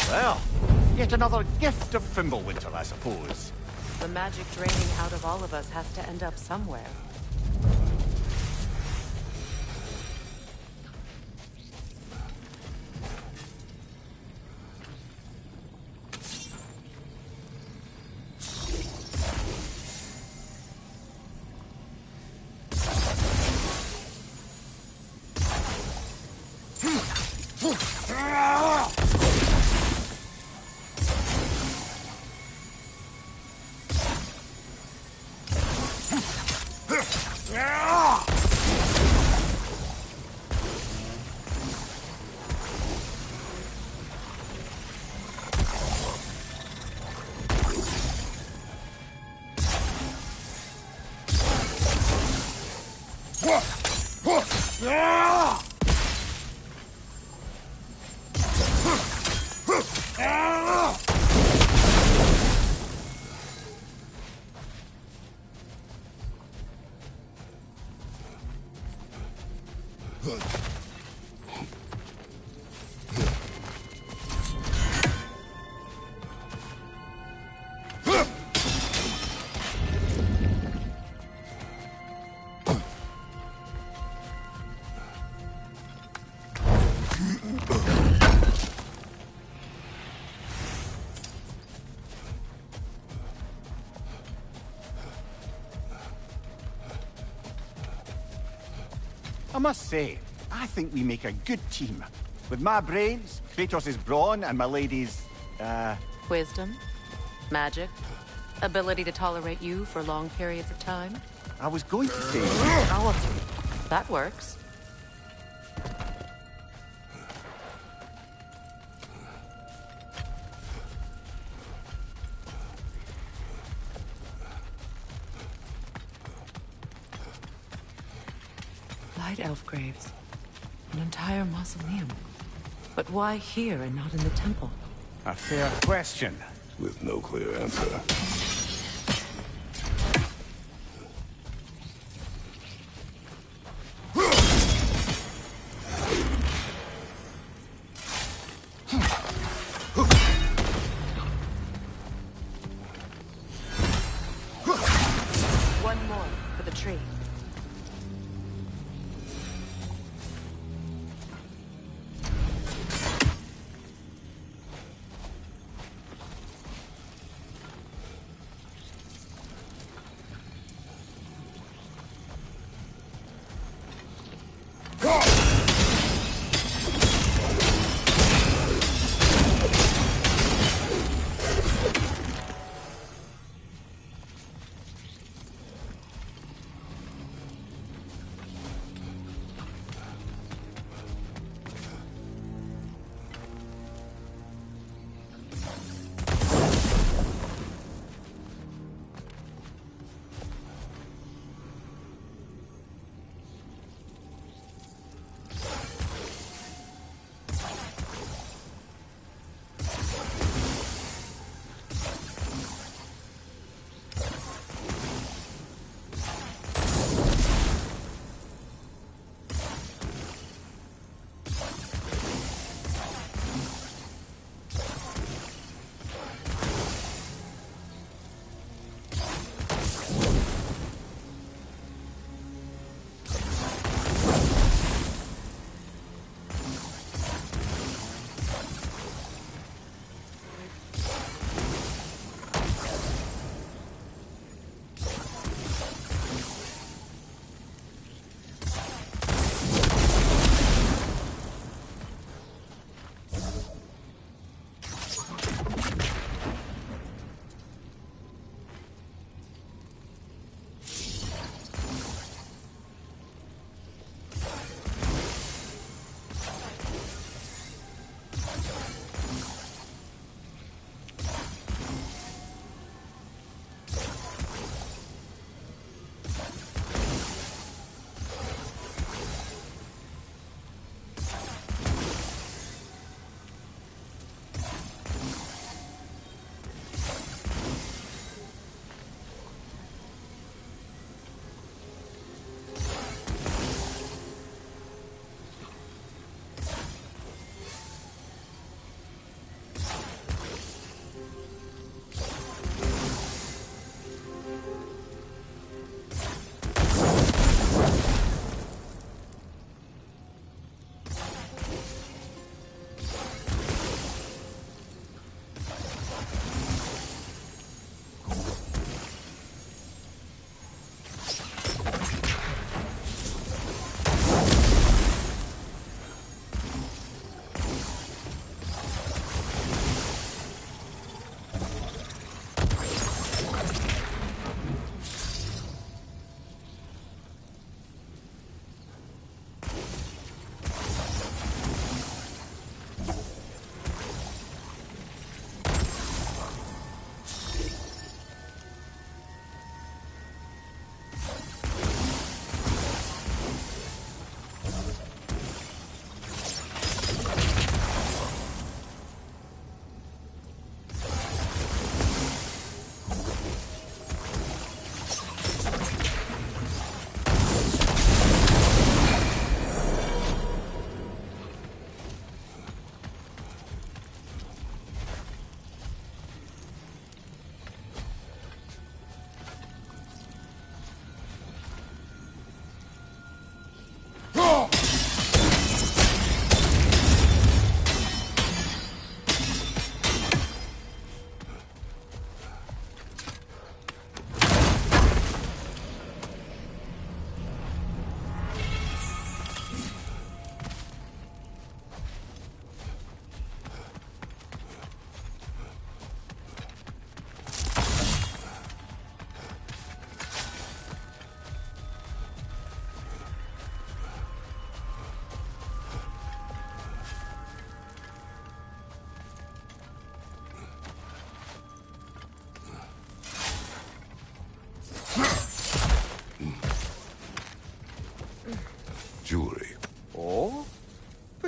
Well, yet another gift of Fimbulwinter, I suppose. The magic draining out of all of us has to end up somewhere. I must say, I think we make a good team. With my brains, Kratos' brawn, and my lady's, Wisdom? Magic? Ability to tolerate you for long periods of time? I was going to say... Powerful. That works. Light elf graves. An entire mausoleum. But why here and not in the temple? A fair question. With no clear answer. One more for the tree.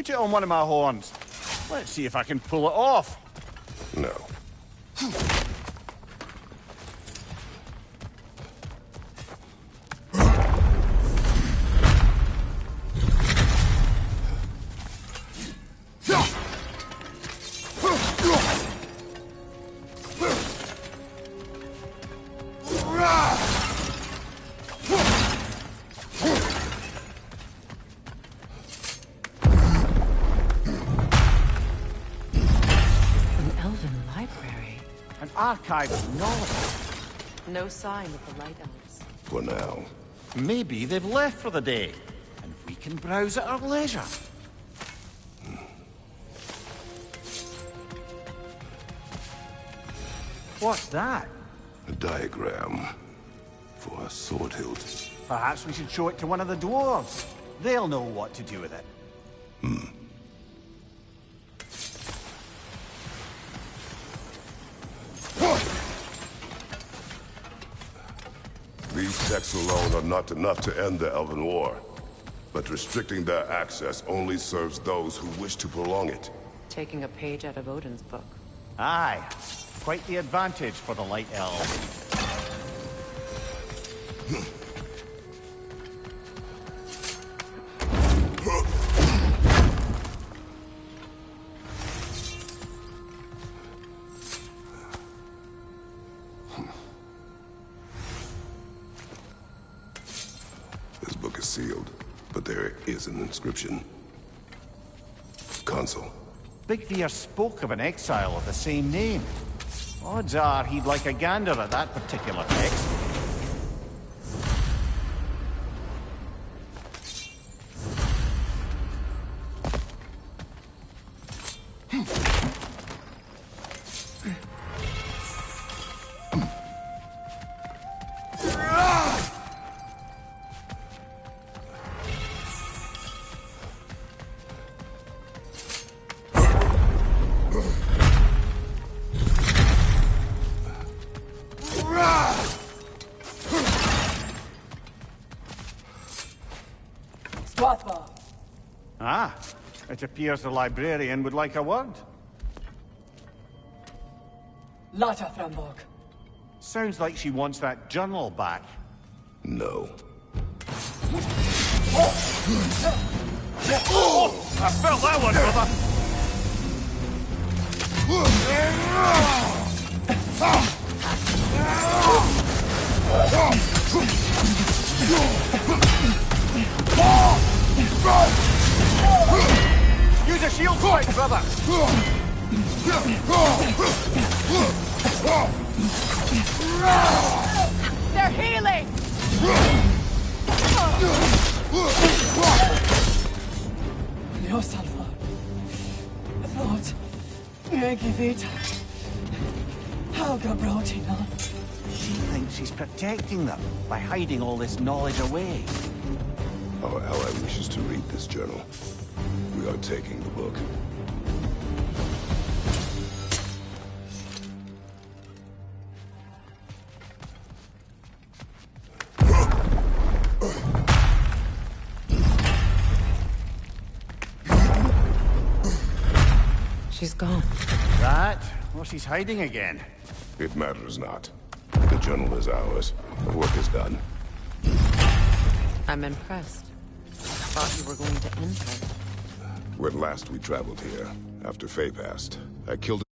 Put it on one of my horns. Let's see if I can pull it off. No. Archive of knowledge. No sign of the Light Elves. For now. Maybe they've left for the day, and we can browse at our leisure. What's that? A diagram for a sword hilt. Perhaps we should show it to one of the dwarves. They'll know what to do with it. These texts alone are not enough to end the Elven War. But restricting their access only serves those who wish to prolong it. Taking a page out of Odin's book. Aye. Quite the advantage for the Light Elves. This book is sealed, but there is an inscription. Consul. Big Veer spoke of an exile of the same name. Odds are he'd like a gander at that particular text. Ah, it appears the librarian would like a word. Lata Frambog. Sounds like she wants that journal back. No. I felt that one, brother! Use a shield fight, brother! They're healing! No, Salva. Thought. Megivita. Helga brought him on. She thinks she's protecting them by hiding all this knowledge away. Our ally wishes to read this journal. We are taking the book. She's gone. That? Well, she's hiding again. It matters not. The journal is ours. The work is done. I'm impressed. Thought you were going to end her. When last we traveled here, after Faye passed, I killed